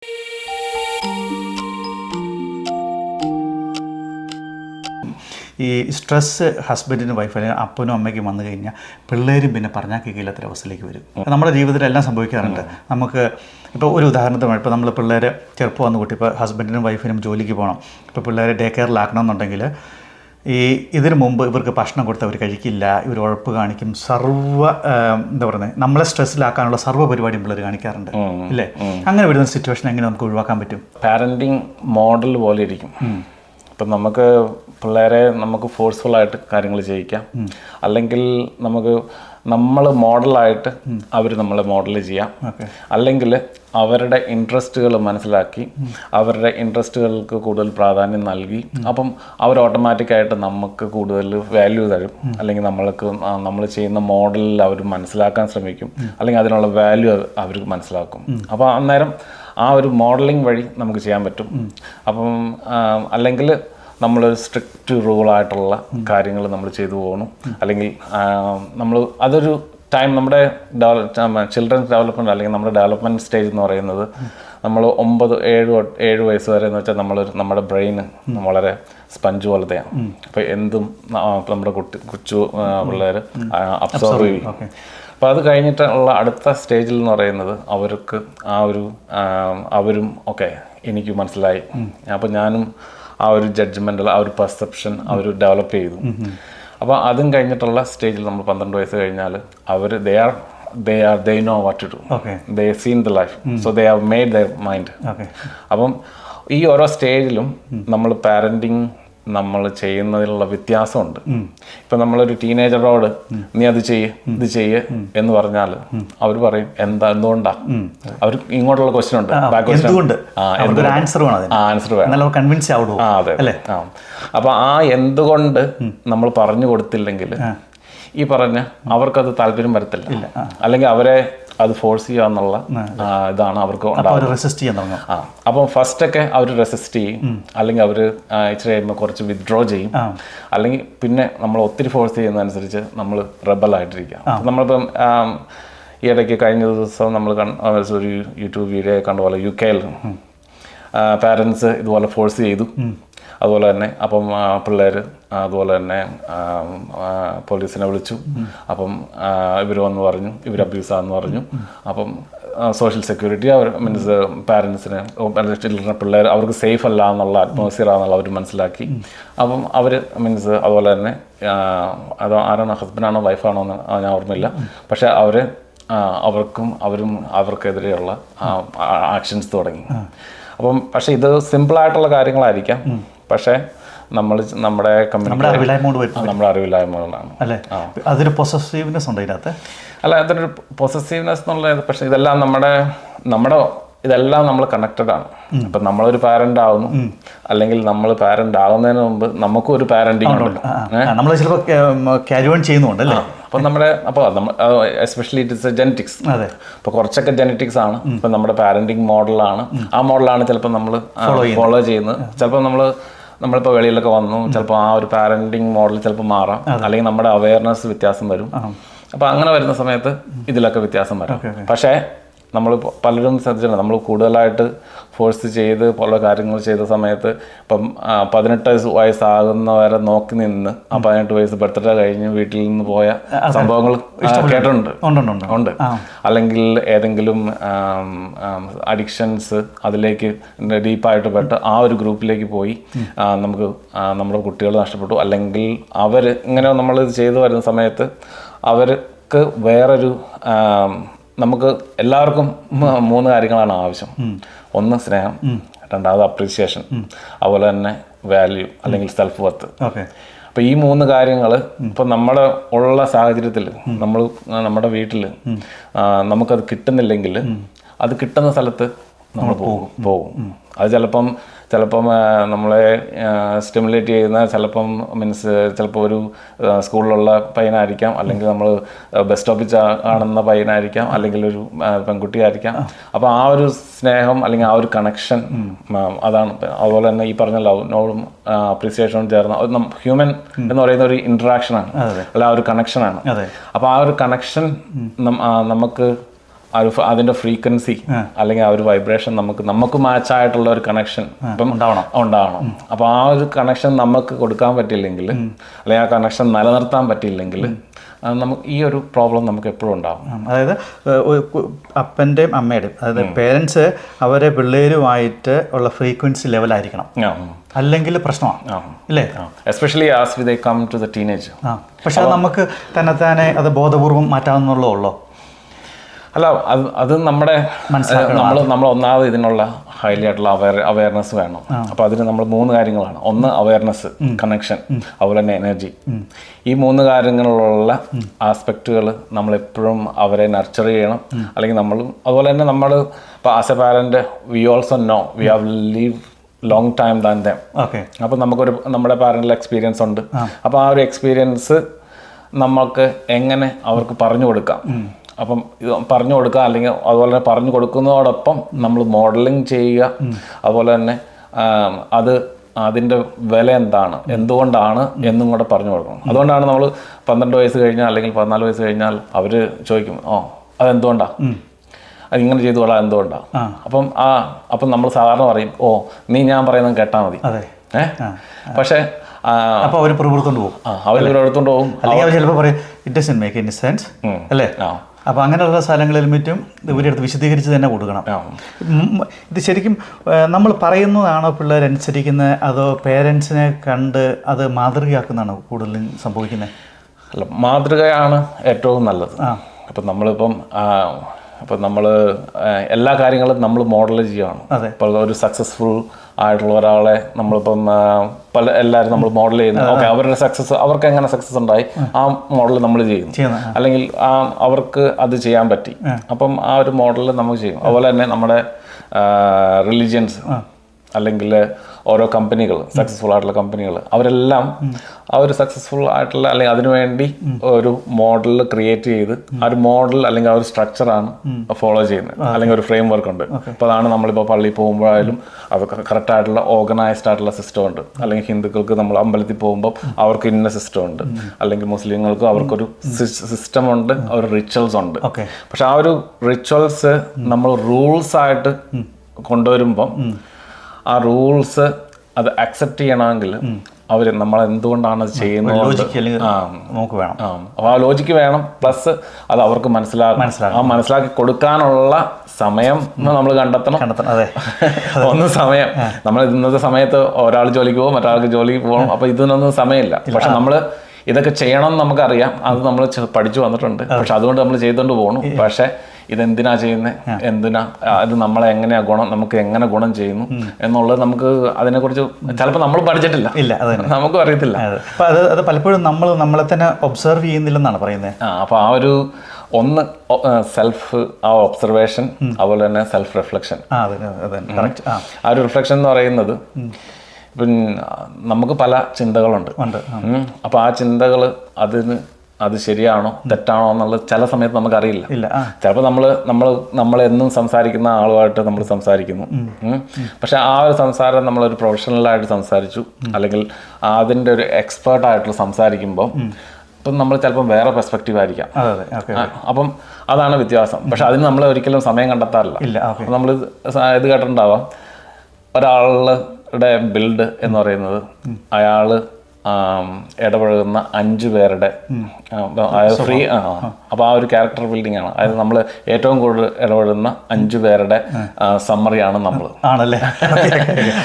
ഈ stress ഹസ്ബൻഡിനും wife അല്ലെങ്കിൽ അപ്പനും അമ്മയ്ക്കും വന്നു കഴിഞ്ഞാൽ പിള്ളേരും പിന്നെ പറഞ്ഞാൽ കേൾക്കില്ലാത്തൊരവസ്ഥയിലേക്ക് വരും. നമ്മുടെ ജീവിതത്തിൽ എല്ലാം സംഭവിക്കാറുണ്ട്. നമുക്ക് ഇപ്പോൾ ഒരു ഉദാഹരണത്തിന് ഇപ്പോൾ നമ്മൾ പിള്ളേർ ചെറുപ്പം വന്നു കൂട്ടി ഇപ്പോൾ ഹസ്ബൻഡിനും വൈഫിനും ജോലിക്ക് പോകണം. ഇപ്പോൾ പിള്ളേരെ ഡേ കെയറിലാക്കണം എന്നുണ്ടെങ്കിൽ ഇതിനു മുമ്പ് ഇവർക്ക് ഭക്ഷണം കൊടുത്ത് അവർ കഴിക്കില്ല, ഇവർ ഉഴപ്പ് കാണിക്കും, എന്താ പറയുന്നത്, നമ്മളെ സ്ട്രെസ്സിലാക്കാനുള്ള സർവ്വ പരിപാടിയും പിള്ളേർ കാണിക്കാറുണ്ട് ഇല്ലേ? അങ്ങനെ വരുന്ന സിറ്റുവേഷൻ എങ്ങനെ നമുക്ക് ഒഴിവാക്കാൻ പറ്റും? പാരൻറ്റിങ് മോഡൽ പോലെ ഇരിക്കും. ഇപ്പം പിള്ളേരെ നമുക്ക് ഫോഴ്സ്ഫുള്ളായിട്ട് കാര്യങ്ങൾ ചെയ്യിക്കാം, അല്ലെങ്കിൽ നമ്മൾ മോഡലായിട്ട് അവർ നമ്മളെ മോഡൽ ചെയ്യാം, അല്ലെങ്കിൽ അവരുടെ ഇൻട്രസ്റ്റുകൾ മനസ്സിലാക്കി അവരുടെ ഇൻട്രസ്റ്റുകൾക്ക് കൂടുതൽ പ്രാധാന്യം നൽകി അപ്പം അവർ ഓട്ടോമാറ്റിക്കായിട്ട് നമുക്ക് കൂടുതൽ വാല്യൂ തരും, അല്ലെങ്കിൽ നമ്മൾ ചെയ്യുന്ന മോഡലിൽ അവർ മനസ്സിലാക്കാൻ ശ്രമിക്കും, അല്ലെങ്കിൽ അതിനുള്ള വാല്യൂ അവർക്ക് മനസ്സിലാക്കും. അപ്പോൾ അന്നേരം ആ ഒരു മോഡലിംഗ് വഴി നമുക്ക് ചെയ്യാൻ പറ്റും. അപ്പം അല്ലെങ്കിൽ നമ്മളൊരു സ്ട്രിക്റ്റ് റൂളായിട്ടുള്ള കാര്യങ്ങൾ നമ്മൾ ചെയ്തു പോകണം, അല്ലെങ്കിൽ അതൊരു ടൈം നമ്മുടെ ചിൽഡ്രൻസ് ഡെവലപ്മെൻറ്റ് അല്ലെങ്കിൽ നമ്മുടെ ഡെവലപ്മെൻറ്റ് സ്റ്റേജ് എന്ന് പറയുന്നത് നമ്മൾ 7 വയസ്സ് വരെ എന്ന് വെച്ചാൽ നമ്മുടെ ബ്രെയിന് വളരെ സ്പഞ്ച് പോലത്തെയാണ്. അപ്പോൾ എന്തും നമ്മുടെ കൊച്ചു പിള്ളേർ അബ്സോർവ് ചെയ്യും. അപ്പോൾ അത് കഴിഞ്ഞിട്ടുള്ള അടുത്ത സ്റ്റേജിൽ എന്ന് പറയുന്നത് അവർക്ക് അവരും എനിക്ക് മനസ്സിലായി, അപ്പോൾ ഞാനും ആ ഒരു ജഡ്ജ്മെൻ്റ്, ആ ഒരു പെർസെപ്ഷൻ അവർ ഡെവലപ്പ് ചെയ്തു. അപ്പോൾ അതും കഴിഞ്ഞിട്ടുള്ള സ്റ്റേജിൽ നമ്മൾ 12 വയസ്സ് കഴിഞ്ഞാൽ അവർ they know what to do. They have seen the life, so they have made their mind. അപ്പം ഈ ഓരോ സ്റ്റേജിലും നമ്മൾ പാരൻറ്റിങ് നമ്മൾ ചെയ്യുന്നതിലുള്ള വ്യത്യാസമുണ്ട്. ഇപ്പം നമ്മളൊരു ടീനേജറോട് നീ അത് ചെയ്യ് എന്ന് പറഞ്ഞാൽ അവർ പറയും എന്തുകൊണ്ടാ, അവർ ഇങ്ങോട്ടുള്ള ക്വസ്റ്റ്യൻ ഉണ്ട്, ആൻസർ വേണം. അതെ. അപ്പൊ ആ എന്തുകൊണ്ട് നമ്മൾ പറഞ്ഞു കൊടുത്തില്ലെങ്കിൽ ഈ പറഞ്ഞ അവർക്കത് താല്പര്യം വരത്തില്ല, അല്ലെങ്കിൽ അവരെ അത് ഫോഴ്സ് ചെയ്യുക എന്നുള്ള ഇതാണ് അവർക്ക് റെസിസ്റ്റ് ചെയ്യാൻ തുടങ്ങും. അപ്പം ഫസ്റ്റൊക്കെ അവർ റെസിസ്റ്റ് ചെയ്യും, അല്ലെങ്കിൽ അവർ ഇച്ചിരി കഴിയുമ്പോൾ കുറച്ച് വിത്ഡ്രോ ചെയ്യും, അല്ലെങ്കിൽ പിന്നെ നമ്മൾ ഒത്തിരി ഫോഴ്സ് ചെയ്യുന്നതനുസരിച്ച് നമ്മൾ റെബലായിട്ടിരിക്കാം. നമ്മളിപ്പം ഈ ഇടയ്ക്ക് കഴിഞ്ഞ ദിവസം നമ്മൾ ഒരു യൂട്യൂബ് വീഡിയോ കണ്ട പോലെ UK പാരൻസ് ഇതുപോലെ ഫോഴ്സ് ചെയ്തു. അതുപോലെ തന്നെ അപ്പം പിള്ളേർ അതുപോലെ തന്നെ പോലീസിനെ വിളിച്ചു. അപ്പം ഇവർ വന്ന് പറഞ്ഞു ഇവർ അബ്യൂസാന്ന് പറഞ്ഞു. അപ്പം സോഷ്യൽ സെക്യൂരിറ്റി മീൻസ് പാരൻസിന് ചിൽഡ്രൻ പിള്ളേർ അവർക്ക് സേഫ് അല്ല എന്നുള്ള അറ്റ്മോസ്ഫിയർ ആണെന്നുള്ള അവർ മനസ്സിലാക്കി. അപ്പം അവർ മീൻസ് അതുപോലെ തന്നെ അത് ആരാണോ ഹസ്ബൻഡാണോ വൈഫാണോ എന്ന് ഞാൻ ഓർമ്മയില്ല, പക്ഷേ അവർക്കെതിരെയുള്ള ആക്ഷൻസ് തുടങ്ങി. അപ്പം പക്ഷേ ഇത് സിമ്പിളായിട്ടുള്ള കാര്യങ്ങളായിരിക്കാം, പക്ഷേ നമ്മുടെ അറിവില്ലായ്മ കൊണ്ടാണ്. അതൊരു പൊസസീവ്നെസ് ഉണ്ട് ഇതിനകത്ത്. അല്ല, അതൊരു പൊസസീവ്നെസ് എന്നുള്ളത്, പക്ഷേ ഇതെല്ലാം ഇതെല്ലാം നമ്മൾ കണക്റ്റഡ് ആണ്. ഇപ്പം നമ്മളൊരു പാരന്റ് ആവുന്നു, അല്ലെങ്കിൽ നമ്മൾ പാരന്റ് ആവുന്നതിന് മുമ്പ് നമുക്കും ഒരു പാരന്റിങ് ഉണ്ട്, നമ്മൾ ചിലപ്പോൾ ക്യാരി ഓൺ ചെയ്യുന്നുണ്ട് അല്ലേ. അപ്പോൾ എസ്പെഷ്യലി ഇറ്റ് ഇസ് ജെനറ്റിക്സ്. ഇപ്പോൾ കുറച്ചൊക്കെ ജെനറ്റിക്സ് ആണ്. ഇപ്പം നമ്മുടെ പാരന്റിങ് മോഡലാണ്, ആ മോഡലാണ് ചിലപ്പോൾ നമ്മൾ ഫോളോ ചെയ്യുന്നത്. ചിലപ്പോൾ നമ്മളിപ്പോൾ വെളിയിലൊക്കെ വന്നു, ചിലപ്പോൾ ആ ഒരു പാരന്റിങ് മോഡൽ ചിലപ്പോൾ മാറാം, അല്ലെങ്കിൽ നമ്മുടെ അവയർനെസ് വ്യത്യാസം വരും. അപ്പോൾ അങ്ങനെ വരുന്ന സമയത്ത് ഇതിലൊക്കെ വ്യത്യാസം വരും. പക്ഷേ നമ്മൾ പലരും ശ്രദ്ധിച്ചിട്ടുണ്ട്, നമ്മൾ കൂടുതലായിട്ട് ഫോഴ്സ് ചെയ്ത് പല കാര്യങ്ങൾ ചെയ്ത സമയത്ത് ഇപ്പം 18 വയസ്സാകുന്നവരെ നോക്കി നിന്ന് ആ 18 വയസ്സ് ബർത്ത്ഡേ കഴിഞ്ഞ് വീട്ടിൽ നിന്ന് പോയ സംഭവങ്ങൾ കേട്ടിട്ടുണ്ട്. ഉണ്ട്. അല്ലെങ്കിൽ ഏതെങ്കിലും അഡിക്ഷൻസ് അതിലേക്ക് ഡീപ്പായിട്ട് പെട്ട് ആ ഒരു ഗ്രൂപ്പിലേക്ക് പോയി നമ്മുടെ കുട്ടികൾ നഷ്ടപ്പെട്ടു. അല്ലെങ്കിൽ ഇങ്ങനെ നമ്മളിത് ചെയ്തു വരുന്ന സമയത്ത് അവർക്ക് വേറൊരു നമുക്ക് എല്ലാവർക്കും 3 കാര്യങ്ങളാണ് ആവശ്യം. ഒന്ന് സ്നേഹം, രണ്ടാമത് അപ്രീസിയേഷൻ, അതുപോലെ തന്നെ വാല്യൂ അല്ലെങ്കിൽ സെൽഫ് വർത്ത്. അപ്പോൾ ഈ 3 കാര്യങ്ങൾ ഇപ്പം നമ്മുടെ ഉള്ള സാഹചര്യത്തിൽ നമ്മുടെ വീട്ടിൽ നമുക്കത് കിട്ടുന്നില്ലെങ്കിൽ അത് കിട്ടുന്ന സ്ഥലത്ത് നമ്മൾ പോകും. അത് ചിലപ്പം നമ്മളെ സ്റ്റിമുലേറ്റ് ചെയ്യുന്ന ചിലപ്പോൾ ഒരു സ്കൂളിലുള്ള പയ്യനായിരിക്കാം, അല്ലെങ്കിൽ നമ്മൾ ബസ് സ്റ്റോപ്പിൽ കാണുന്ന പയ്യനായിരിക്കാം, അല്ലെങ്കിൽ ഒരു പെൺകുട്ടിയായിരിക്കാം. അപ്പോൾ ആ ഒരു സ്നേഹം അല്ലെങ്കിൽ ആ ഒരു കണക്ഷൻ അതാണ്. അതുപോലെ തന്നെ ഈ പറഞ്ഞ ലവിനോടും അപ്രീസിയേഷനോടും ചേർന്ന ഹ്യൂമൻ എന്ന് പറയുന്ന ഒരു ഇൻട്രാക്ഷനാണ്, അല്ല ആ ഒരു കണക്ഷനാണ്. അപ്പോൾ ആ ഒരു കണക്ഷൻ നമുക്ക് അതിൻ്റെ ഫ്രീക്വൻസി അല്ലെങ്കിൽ ആ ഒരു വൈബ്രേഷൻ നമുക്ക് മാച്ച് ആയിട്ടുള്ള ഒരു കണക്ഷൻ ഇപ്പം ഉണ്ടാവണം. അപ്പോൾ ആ ഒരു കണക്ഷൻ നമുക്ക് കൊടുക്കാൻ പറ്റില്ലെങ്കിൽ അല്ലെങ്കിൽ ആ കണക്ഷൻ നിലനിർത്താൻ പറ്റിയില്ലെങ്കിൽ നമുക്ക് ഈ ഒരു പ്രോബ്ലം നമുക്ക് എപ്പോഴും ഉണ്ടാവും. അതായത് അപ്പൻ്റെയും അമ്മയുടെയും അതായത് പേരൻസ് അവരെ പിള്ളേരുമായിട്ട് ഉള്ള ഫ്രീക്വൻസി ലെവലായിരിക്കണം, അല്ലെങ്കിൽ പ്രശ്നമാണ് അല്ലേ? Especially as they come to the teenage. പക്ഷെ അത് നമുക്ക് തന്നെ അത് ബോധപൂർവം മാറ്റാവുന്നുള്ളൂ ഉള്ളോ? അല്ല, അത് നമ്മൾ ഒന്നാമത് ഇതിനുള്ള ഹൈലി ആയിട്ടുള്ള അവയർനെസ് വേണം. അപ്പോൾ അതിന് നമ്മൾ 3 കാര്യങ്ങളാണ്. ഒന്ന് അവയർനെസ്, കണക്ഷൻ, അതുപോലെ തന്നെ എനർജി. ഈ 3 കാര്യങ്ങളിലുള്ള ആസ്പെക്റ്റുകൾ നമ്മളെപ്പോഴും അവരെ നർച്ചർ ചെയ്യണം. അല്ലെങ്കിൽ അതുപോലെ തന്നെ നമ്മൾ ഇപ്പോൾ as a parent we also know we have leave long time than them. അപ്പോൾ നമ്മുടെ പാരന്റൽ എക്സ്പീരിയൻസ് ഉണ്ട്. അപ്പോൾ ആ ഒരു എക്സ്പീരിയൻസ് നമുക്ക് എങ്ങനെ അവർക്ക് പറഞ്ഞു കൊടുക്കാം. അപ്പം ഇത് പറഞ്ഞു കൊടുക്കുക, അല്ലെങ്കിൽ അതുപോലെ തന്നെ പറഞ്ഞു കൊടുക്കുന്നതോടൊപ്പം നമ്മൾ മോഡലിംഗ് ചെയ്യുക. അതുപോലെ തന്നെ അതിൻ്റെ വില എന്താണ്, എന്തുകൊണ്ടാണ് എന്നും കൂടെ പറഞ്ഞു കൊടുക്കണം. അതുകൊണ്ടാണ് നമ്മൾ 12 വയസ്സ് കഴിഞ്ഞാൽ അല്ലെങ്കിൽ 14 വയസ്സ് കഴിഞ്ഞാൽ അവർ ചോദിക്കും, അതെന്തുകൊണ്ടാണ് അതിങ്ങനെ ചെയ്തുകൊള്ളാം, എന്തുകൊണ്ടാണ്. അപ്പം നമ്മൾ സാധാരണ പറയും, നീ ഞാൻ പറയുന്നത് കേട്ടാൽ മതി. പക്ഷേ അപ്പോൾ അവർ പുറത്തുകൊണ്ട് പോകും. അവർ പുറത്തുകൊണ്ട് പോകും. അല്ലെങ്കിൽ അവർ ചിലപ്പോൾ പറയും it doesn't make any sense അല്ലേ? അപ്പോൾ അങ്ങനെയുള്ള സ്ഥലങ്ങളിൽ മറ്റും ഇവരെടുത്ത് വിശദീകരിച്ച് തന്നെ കൊടുക്കണം. ഇത് ശരിക്കും നമ്മൾ പറയുന്നതാണോ പിള്ളേരനുസരിക്കുന്നത്, അതോ പേരൻസിനെ കണ്ട് അത് മാതൃകയാക്കുന്നതാണോ കൂടുതലും സംഭവിക്കുന്നത്? അല്ല, മാതൃകയാണ് ഏറ്റവും നല്ലത്. അപ്പം നമ്മൾ എല്ലാ കാര്യങ്ങളും നമ്മൾ മോഡൽ ചെയ്യുകയാണ്. ഇപ്പോൾ ഒരു സക്സസ്ഫുൾ ആയിട്ടുള്ള ഒരാളെ നമ്മളിപ്പം എല്ലാവരും നമ്മൾ മോഡൽ ചെയ്യുന്നു. ഓക്കെ, അവരുടെ സക്സസ്, അവർക്ക് എങ്ങനെ സക്സസ് ഉണ്ടായി ആ മോഡൽ നമ്മൾ ചെയ്യുന്നു, അല്ലെങ്കിൽ അവർക്ക് അത് ചെയ്യാൻ പറ്റി, അപ്പം ആ ഒരു മോഡൽ നമുക്ക് ചെയ്യും. അതുപോലെ തന്നെ നമ്മുടെ റിലിജിയൻസ് അല്ലെങ്കിൽ ഓരോ കമ്പനികൾ, സക്സസ്ഫുൾ ആയിട്ടുള്ള കമ്പനികൾ, അവരെല്ലാം ആ ഒരു സക്സസ്ഫുൾ ആയിട്ടുള്ള അല്ലെങ്കിൽ അതിനുവേണ്ടി ഒരു മോഡൽ ക്രിയേറ്റ് ചെയ്ത് ആ ഒരു മോഡൽ അല്ലെങ്കിൽ ആ ഒരു സ്ട്രക്ചറാണ് ഫോളോ ചെയ്യുന്നത്, അല്ലെങ്കിൽ ഒരു ഫ്രെയിം വർക്ക് ഉണ്ട്. അപ്പോൾ അതാണ് നമ്മളിപ്പോൾ പള്ളിയിൽ പോകുമ്പോഴായാലും അത് കറക്റ്റ് ആയിട്ടുള്ള ഓർഗനൈസ്ഡ് ആയിട്ടുള്ള സിസ്റ്റം ഉണ്ട്. അല്ലെങ്കിൽ ഹിന്ദുക്കൾക്ക് നമ്മൾ അമ്പലത്തിൽ പോകുമ്പോൾ അവർക്ക് ഇന്ന സിസ്റ്റം ഉണ്ട്, അല്ലെങ്കിൽ മുസ്ലിങ്ങൾക്ക് അവർക്കൊരു സിസ്റ്റം ഉണ്ട്, ഒരു റിച്വൽസ് ഉണ്ട്. പക്ഷെ ആ ഒരു റിച്വൽസ് നമ്മൾ റൂൾസ് ആയിട്ട് കൊണ്ടുവരുമ്പം ആ റൂൾസ് അത് അക്സെപ്റ്റ് ചെയ്യണമെങ്കിൽ അവർ നമ്മൾ എന്തുകൊണ്ടാണ് അത് ചെയ്യുന്നത് നമുക്ക് വേണം. അപ്പോൾ ആ ലോജിക്ക് വേണം, പ്ലസ് അത് അവർക്ക് മനസ്സിലാക്കി കൊടുക്കാനുള്ള സമയം നമ്മൾ കണ്ടെത്തണം. ഒന്ന് സമയം, നമ്മൾ ഇന്നത്തെ സമയത്ത് ഒരാൾ ജോലിക്ക് പോകും, മറ്റൊരാൾക്ക് ജോലിക്ക് പോകണം. അപ്പോൾ ഇതിനൊന്നും സമയമില്ല. പക്ഷെ നമ്മൾ ഇതൊക്കെ ചെയ്യണം എന്ന് നമുക്കറിയാം, അത് നമ്മൾ പഠിച്ചു വന്നിട്ടുണ്ട്. പക്ഷെ അതുകൊണ്ട് നമ്മൾ ചെയ്തുകൊണ്ട് പോകണം. പക്ഷേ ഇതെന്തിനാ ചെയ്യുന്നത്, അത് നമ്മളെ എങ്ങനെയാ നമുക്ക് എങ്ങനെ ഗുണം ചെയ്യുന്നു എന്നുള്ളത് നമുക്ക് അതിനെക്കുറിച്ച് ചിലപ്പോൾ നമ്മൾ പഠിച്ചിട്ടില്ല, നമുക്കും അറിയത്തില്ല. അത് പലപ്പോഴും നമ്മളെ തന്നെ ഒബ്സർവ് ചെയ്യുന്നില്ലെന്നാണ് പറയുന്നത്. അപ്പോൾ ആ ഒരു സെൽഫ് ഒബ്സർവേഷൻ, അതുപോലെ തന്നെ സെൽഫ് റിഫ്ലക്ഷൻ. ആ ഒരു റിഫ്ലക്ഷൻ എന്ന് പറയുന്നത് നമുക്ക് പല ചിന്തകളുണ്ട്. അപ്പോൾ ആ ചിന്തകൾ അത് ശരിയാണോ തെറ്റാണോ എന്നുള്ളത് ചില സമയത്ത് നമുക്കറിയില്ല. ചിലപ്പോൾ നമ്മളെന്നും സംസാരിക്കുന്ന ആളുമായിട്ട് നമ്മൾ സംസാരിക്കുന്നു. പക്ഷെ ആ ഒരു സംസാരം നമ്മളൊരു പ്രൊഫഷണലായിട്ട് സംസാരിച്ചു, അല്ലെങ്കിൽ അതിൻ്റെ ഒരു എക്സ്പേർട്ടായിട്ട് സംസാരിക്കുമ്പോൾ ഇപ്പം നമ്മൾ ചിലപ്പം വേറെ പെർസ്പെക്റ്റീവ് ആയിരിക്കാം. അപ്പം അതാണ് വ്യത്യാസം. പക്ഷെ അതിന് നമ്മൾ ഒരിക്കലും സമയം കണ്ടെത്താറില്ല. നമ്മൾ ഇത് കേട്ടിട്ടുണ്ടാവാം, ഒരാളുടെ ബിൽഡ് എന്ന് പറയുന്നത് അയാൾ ഇടപഴകുന്ന 5 പേരുടെ ഫ്രീ അപ്പോൾ ആ ഒരു ക്യാരക്ടർ ബിൽഡിംഗ് ആണ്. അതായത് നമ്മൾ ഏറ്റവും കൂടുതൽ ഇടപെടുന്ന 5 പേരുടെ സമ്മറിയാണ് നമ്മൾ ആണല്ലേ.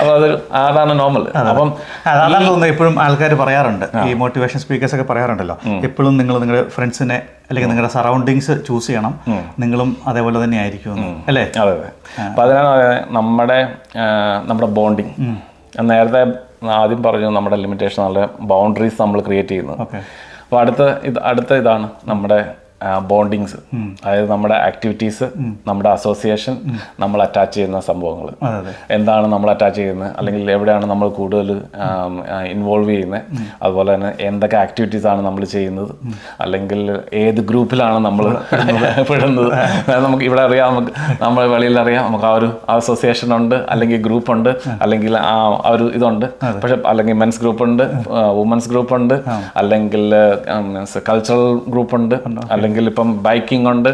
അപ്പോൾ അതാണ് നോർമൽ. അപ്പം അതാണ് തോന്നുന്നത് എപ്പോഴും ആൾക്കാർ പറയാറുണ്ട്, ഈ മോട്ടിവേഷൻ സ്പീക്കേഴ്സ് ഒക്കെ പറയാറുണ്ടല്ലോ, എപ്പോഴും നിങ്ങൾ നിങ്ങളുടെ ഫ്രണ്ട്സിനെ അല്ലെങ്കിൽ നിങ്ങളുടെ സറൗണ്ടിങ്സ് ചൂസ് ചെയ്യണം, നിങ്ങളും അതേപോലെ തന്നെ ആയിരിക്കും അല്ലേ? അതെ. അപ്പോൾ അതിനാണ് നമ്മുടെ ബോണ്ടിങ്. നേരത്തെ ആദ്യം പറഞ്ഞു, നമ്മുടെ ലിമിറ്റേഷൻ, നല്ല ബൗണ്ടറീസ് നമ്മൾ ക്രിയേറ്റ് ചെയ്യുന്നത്. അപ്പോൾ അടുത്ത ഇതാണ് നമ്മുടെ ബോണ്ടിങ്സ്. അതായത് നമ്മുടെ ആക്ടിവിറ്റീസ്, നമ്മുടെ അസോസിയേഷൻ, നമ്മൾ അറ്റാച്ച് ചെയ്യുന്ന സംഭവങ്ങൾ എന്താണ്, നമ്മൾ അറ്റാച്ച് ചെയ്യുന്നത്, അല്ലെങ്കിൽ എവിടെയാണ് നമ്മൾ കൂടുതൽ ഇൻവോൾവ് ചെയ്യുന്നത്, അതുപോലെ തന്നെ എന്തൊക്കെ ആക്ടിവിറ്റീസാണ് നമ്മൾ ചെയ്യുന്നത്, അല്ലെങ്കിൽ ഏത് ഗ്രൂപ്പിലാണ് നമ്മൾ പെടുന്നത്. നമുക്ക് ഇവിടെ അറിയാം, നമ്മൾ വെളിയിൽ അറിയാം, നമുക്ക് ആ ഒരു അസോസിയേഷൻ ഉണ്ട്, അല്ലെങ്കിൽ ഗ്രൂപ്പ് ഉണ്ട്, അല്ലെങ്കിൽ ആ ഒരു ഇതുണ്ട്. പക്ഷെ അല്ലെങ്കിൽ മെൻസ് ഗ്രൂപ്പ് ഉണ്ട്, വുമൻസ് ഗ്രൂപ്പ് ഉണ്ട്, അല്ലെങ്കിൽ കൾച്ചറൽ ഗ്രൂപ്പ് ഉണ്ട്, അല്ലെങ്കിൽ അല്ലെങ്കിൽ ഇപ്പം ബൈക്കിംഗ് ഉണ്ട്,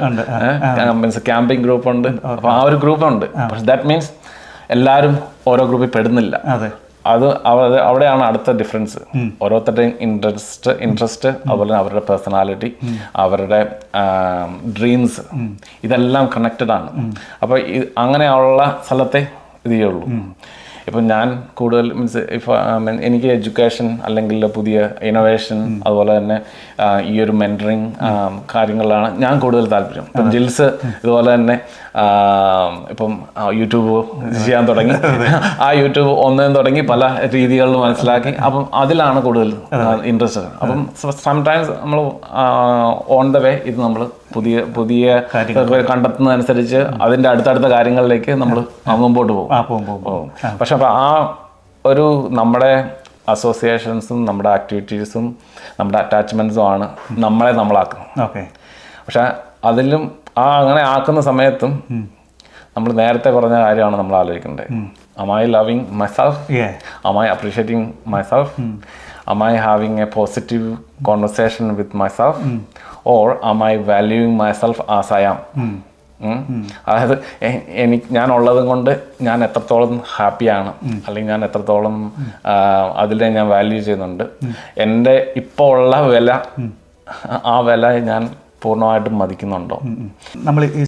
മീൻസ് ക്യാമ്പിംഗ് ഗ്രൂപ്പ് ഉണ്ട്. അപ്പോൾ ആ ഒരു ഗ്രൂപ്പ് ഉണ്ട്. പക്ഷെ ദാറ്റ് മീൻസ് എല്ലാവരും ഓരോ ഗ്രൂപ്പിൽ പെടുന്നില്ല. അത് അവിടെയാണ് അടുത്ത ഡിഫറൻസ്. ഓരോരുത്തരുടെയും ഇൻട്രസ്റ്റ് അതുപോലെ തന്നെ അവരുടെ പേഴ്സണാലിറ്റി, അവരുടെ ഡ്രീംസ്, ഇതെല്ലാം കണക്റ്റഡ് ആണ്. അപ്പോൾ അങ്ങനെയുള്ള സ്ഥലത്തെ ഇത് ചെയ്യുള്ളൂ. ഇപ്പം ഞാൻ കൂടുതൽ മീൻസ് എനിക്ക് എഡ്യൂക്കേഷൻ അല്ലെങ്കിൽ പുതിയ ഇന്നോവേഷൻ അതുപോലെ തന്നെ ഈ ഒരു മെൻറ്ററിങ് കാര്യങ്ങളിലാണ് ഞാൻ കൂടുതൽ താല്പര്യം. ഇപ്പം ജിൽസ് ഇതുപോലെ തന്നെ ഇപ്പം യൂട്യൂബ് ചെയ്യാൻ തുടങ്ങി. ആ യൂട്യൂബ് ഒന്നേം തുടങ്ങി പല രീതികളിൽ മനസ്സിലാക്കി. അപ്പം അതിലാണ് കൂടുതൽ ഇൻട്രസ്റ്റ്. അപ്പം സംടൈംസ് നമ്മൾ ഓൺ ദ വേ ഇത് നമ്മൾ പുതിയ കണ്ടെത്തുന്നതനുസരിച്ച് അതിൻ്റെ അടുത്തടുത്ത കാര്യങ്ങളിലേക്ക് നമ്മൾ മുമ്പോട്ട് പോകും. പക്ഷെ അപ്പോൾ ആ ഒരു നമ്മുടെ അസോസിയേഷൻസും നമ്മുടെ ആക്ടിവിറ്റീസും നമ്മുടെ അറ്റാച്ച്മെൻറ്റ്സും ആണ് നമ്മളാക്കുന്നത്. പക്ഷെ അതിലും അങ്ങനെ ആക്കുന്ന സമയത്തും നമ്മൾ നേരത്തെ പറഞ്ഞ കാര്യമാണ് നമ്മൾ ആലോചിക്കേണ്ടത്. Am I loving myself? Am I appreciating myself? Am I having a positive conversation with myself? Or am I valuing myself as I am? അതായത് ഞാൻ ഉള്ളതും കൊണ്ട് ഞാൻ എത്രത്തോളം ഹാപ്പിയാണ്, അല്ലെങ്കിൽ ഞാൻ എത്രത്തോളം അതിനെ ഞാൻ വാല്യൂ ചെയ്യുന്നുണ്ട്, എൻ്റെ ഇപ്പോൾ ഉള്ള വില, ആ വില ഞാൻ പൂർണ്ണമായിട്ടും മതിക്കുന്നുണ്ടോ? നമ്മൾ ഈ